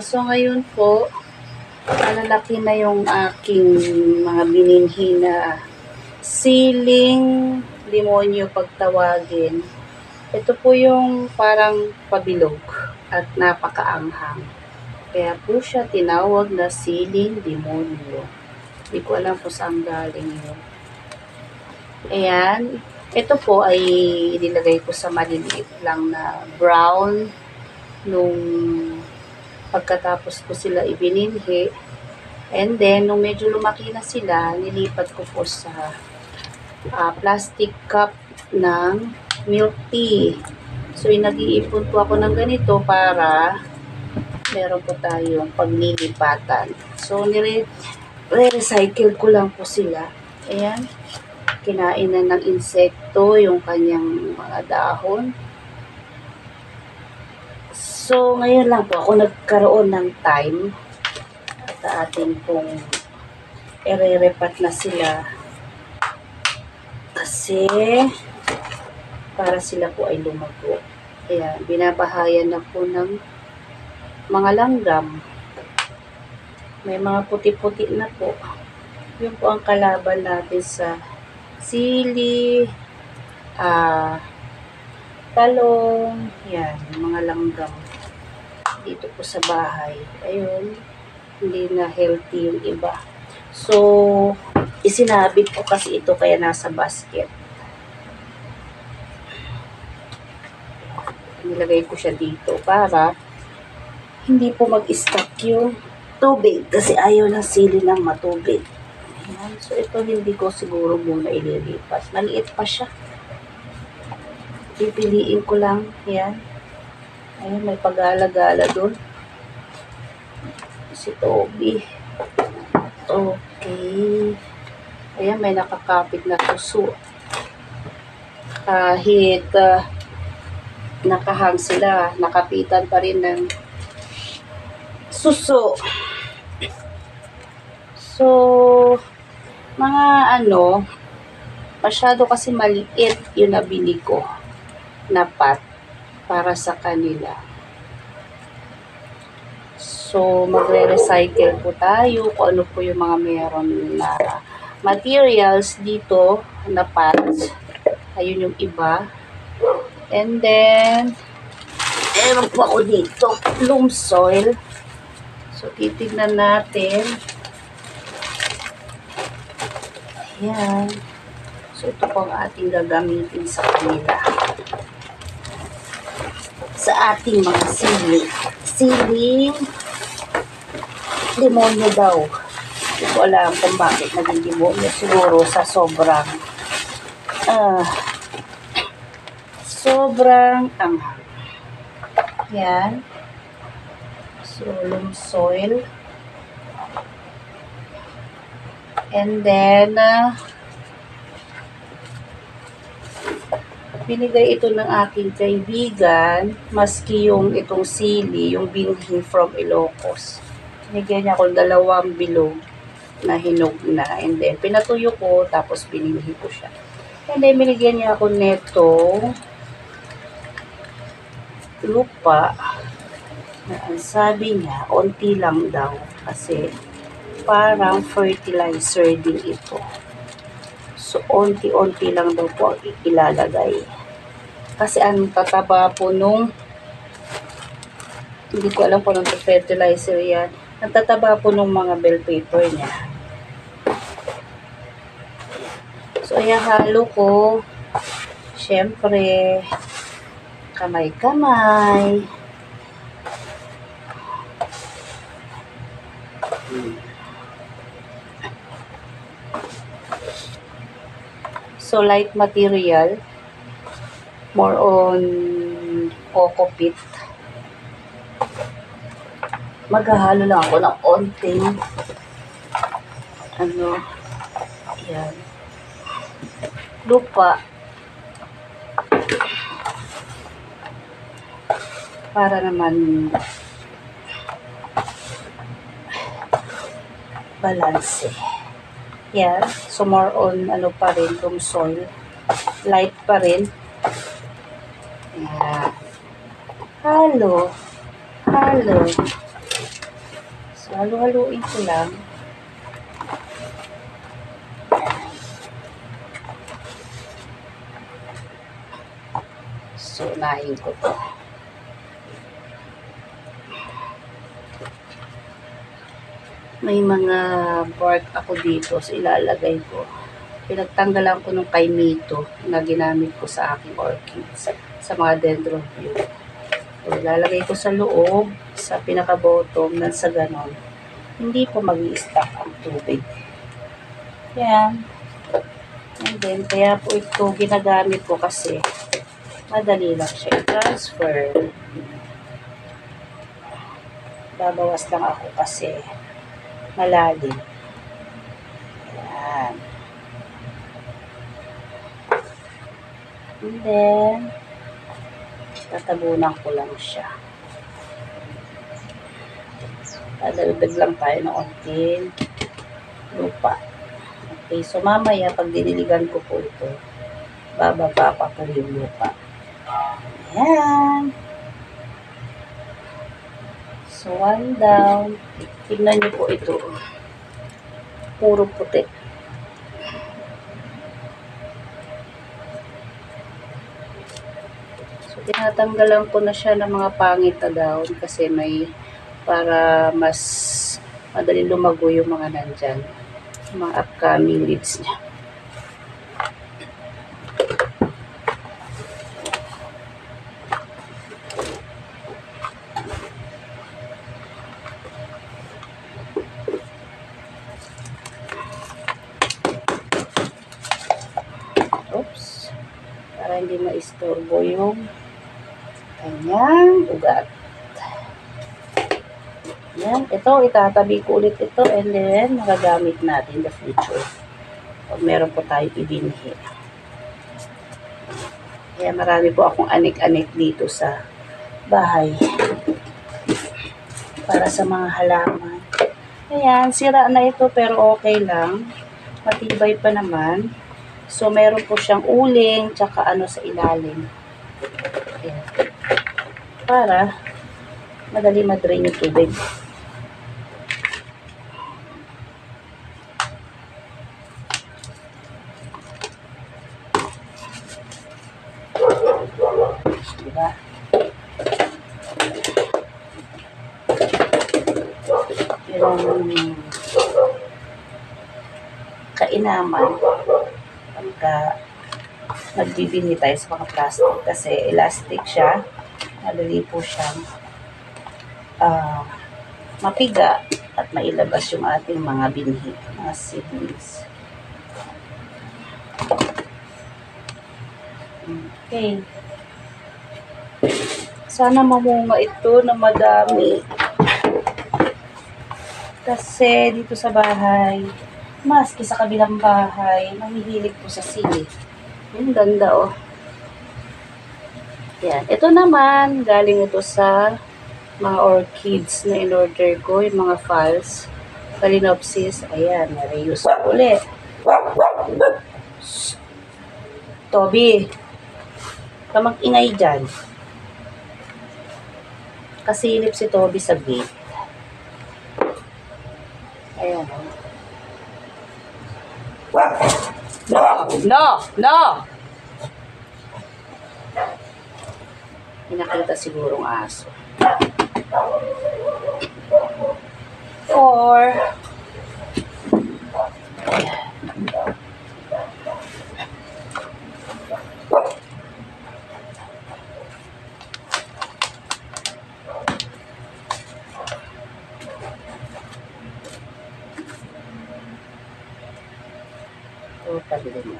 So ngayon po, malalaki na yung aking mga bininhi na siling demonyo pagtawagin. Ito po yung parang pabilog at napakaanghang. Kaya po siya tinawag na siling demonyo. Hindi ko alam po saan galing yun. Ayan. Ito po ay nilagay ko sa maliliit lang na brown nung pagkatapos ko sila ibininhi. And then, nung medyo lumaki na sila, nilipat ko po sa plastic cup ng milk tea. So, nag-iipon po ako ng ganito para meron po tayong paglilipatan. So, nire-recycle ko lang po sila. Ayan. Kinain na ng insekto yung kanyang mga dahon. So, ngayon lang po ako nagkaroon ng time at ating pong ire-repat na sila kasi para sila po ay lumago. Ayan, binabahayan na po ng mga langgam. May mga puti-puti na po. Yun po ang kalaban natin sa sili, talong, yan, mga langgam dito po sa bahay. Ayun, hindi na healthy yung iba. So, isinabit po kasi ito kaya nasa basket. Nilagay ko siya dito para hindi po mag-stuck yung tubig kasi ayaw ng sili ng matubig. Ayan. So, ito hindi ko siguro muna ililipat. Maliit pa siya. Pipiliin ko lang. Yan. Ayun, may pag-alagala doon. Si Toby. Okay. Ayan, may nakakapit na suso. Kahit nakahang sila, nakapitan pa rin ng suso. So, mga masyado kasi maliit yung nabili ko na pot para sa kanila. So, magre-recycle po tayo kung ano po yung mga meron na materials dito na pots. Ayun yung iba. And then, meron po ako dito, loam soil. So, titignan natin. Ayan. So, ito po ang ating gagamitin sa kanila. Sa ating mga sili. Siling demonyo daw. Hindi ko alam kung bakit naging demonyo. Siguro sa sobrang anghang. Yan. So, loam soil. And then, binigay ito ng aking kaibigan, maski yung itong sili, yung binhi from Ilocos. Binigyan niya ako 2 bilog na hinog na. And then, pinatuyo ko, tapos binilhi ko siya. And then, binigyan niya ako netong lupa na ang sabi niya, onti lang daw. Kasi, parang fertilizer din ito. So, onti-onti lang daw po ang ilalagay. Kasi ang tataba po nung, hindi ko alam po nung fertilizer yan, ang tataba po nung mga bell paper niya. So, ayan, halo ko. Siyempre, kamay-kamay. So, light material, more on coco peat. Maghahalo lang ako ng onting yan, lupa para naman balance. Yan. So, more on, pa rin, loam soil. Light pa rin. Yan. Halo. halo. So, halo-haluin ko lang. So, unahin ko to. May mga bark ako dito, so ilalagay ko. Pinagtanggalan ko ng kaimito na ginamit ko sa aking orchids, sa mga dendrobium. So, ilalagay ko sa loob, sa pinaka-bottom, nang sa ganon. Hindi po mag-i-stack ang tubig. Yan. And then, kaya po ito ginagamit ko kasi madali lang siya i-transfer. Babawas lang ako kasi malalim. Yan. And then, tatabunan ko lang siya. Dadagdag lang tayo ng onting lupa. Okay, so mamaya pag diniligan ko po ito, bababa pa po yung lupa. Ayan. So, one down. Tignan niyo po ito. Puro puti. So, tinatanggalan ko na siya ng mga pangit na dahon kasi may para mas madali lumago yung mga nandyan. Mga upcoming leaves niya. Oops. Para hindi maistorbo yung kanyang ugat. Yan. Ito, itatabi ko ulit ito and then magagamit natin in the future. Pag meron po tayo ibinhi. Kaya marami po akong anik-anik dito sa bahay. Para sa mga halaman. Ayan, sira na ito pero okay lang. Matibay pa naman. So, meron po siyang uling tsaka ano sa ilalim. Ayan. Para madali madrain yung tubig. Diba? Yung kainaman pagka nagbibili tayo sa mga plastic kasi elastic siya, madali po siyang mapiga at mailabas yung ating mga binhi, mga seedlings. Okay. Sana mamunga ito na madami. Kasi dito sa bahay, maski sa kabilang bahay, nahihilig po sa sili. Yung ganda oh. Yan. Ito naman, galing ito sa mga orchids na in-order ko, yung mga false. Phalaenopsis. Ayan, na-reuse ko ulit. Toby, kamag-ingay dyan. Kasilip si Toby sa gate. Ayan. No! Pinakita sigurong aso. 4. Pabili mo.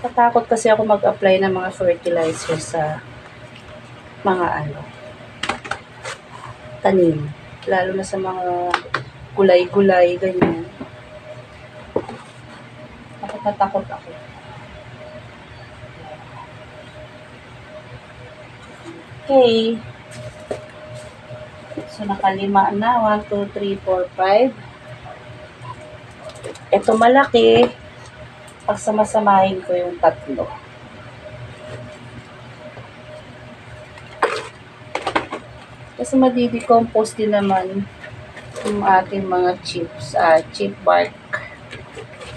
Katakot kasi ako mag-apply ng mga fertilizer sa mga tanim. Lalo na sa mga gulay-gulay, ganyan. Takot ako. Okay. So, nakalima na. 1, 2, 3, 4, 5. Ito malaki, pagsamasamahin ko yung tatlo. Kasi madidecompose din naman yung ating mga chips, chip bark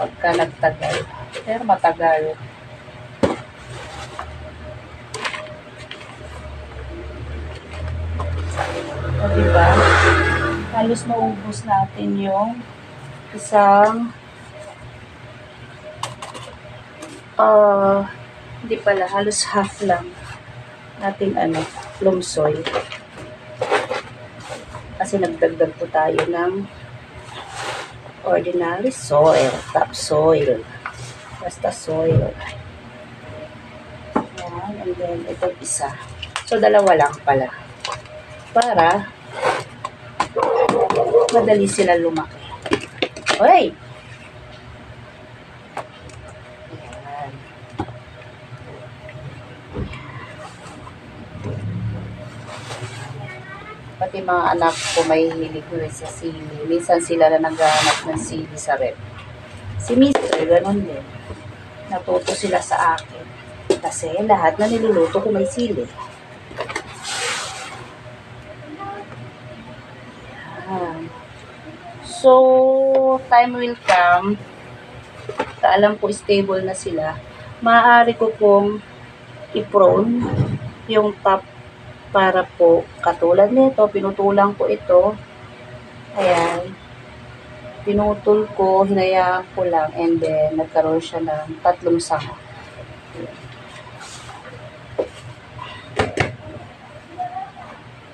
pagka nagtagal. Pero matagal. O, diba? Halos maubos natin yung isang hindi pala, halos half lang natin lumsoy. Kasi nagdagdag po tayo ng ordinary soil, topsoil, basta soil. Yan, and then itong isa. So, dalawa lang pala. Para madali sila lumaki. Hoy! Yan. Pati mga anak ko may hilig ko sa sili. Minsan sila na naghahanap ng sili sa rep. Si Mr. ganun din. Natuto sila sa akin. Kasi lahat na niluluto ko may sili. So, time will come, alam ko stable na sila, maaari ko pong i-prone yung top para po katulad nito, pinutulan ko ito, ayan, pinutol ko, hinayaan ko lang, and then nagkaroon siya ng 3 sanga.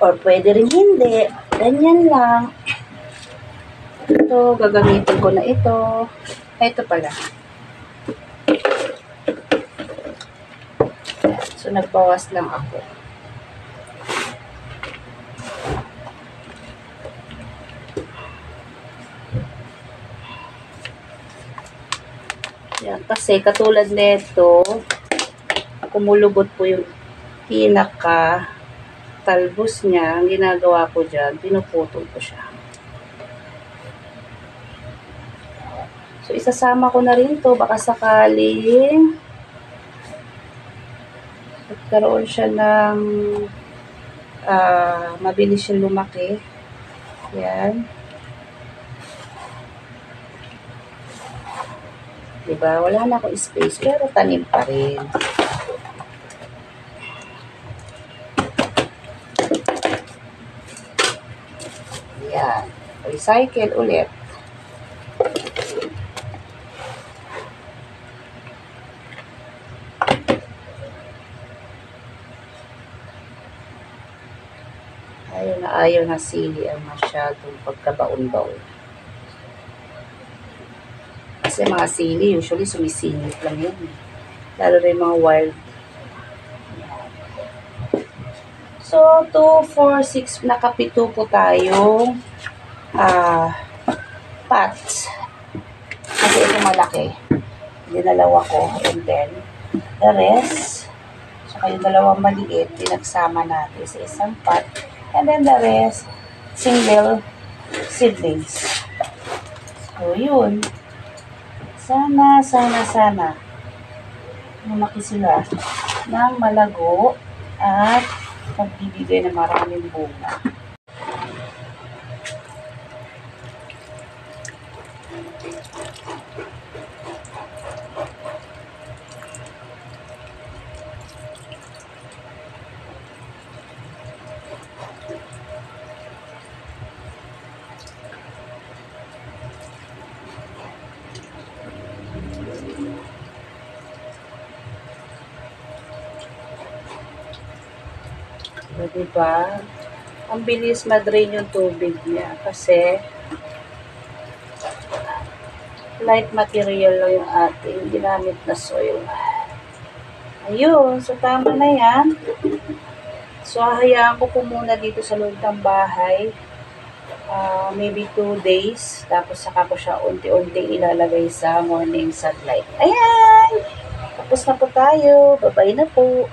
Or pwede rin hindi, ganyan lang. Ito, gagamitin ko na ito. Ito pala. So, nagbawas lang ako. Yan, kasi katulad nito, kumulubot po yung talbos niya. Ang ginagawa ko dyan, pinuputol ko siya. So, isasama ko na rin to baka sakaling magkaroon siya ng mabilis siya lumaki. Yan. Diba? Wala na akong space, pero tanim pa rin. Yan. Recycle ulit. Ayaw na sili ang masyadong pagkabaon-baon. Kasi mga sili, usually sumisingit lang yun. Lalo rin mga wild. So, 2, 4, 6, nakapito po tayong pots. Kasi ito malaki. Dinalawa ko. And then, the rest, saka yung dalawang maliit, pinagsama natin sa isang pot. And then the rest, single seedlings. So, yun. Sana. Lumaki sila ng malago at magbibigay ng maraming bunga. So, diba? Ang bilis ma-drain yung tubig niya kasi light material lang yung ating ginamit na soil. Ayun, so tama na yan. So, hahayaan ko po muna dito sa loob ng bahay. Maybe 2 days. Tapos saka ko siya unti-unti ilalagay sa morning sunlight. Ayan! Tapos na po tayo. Bye-bye na po.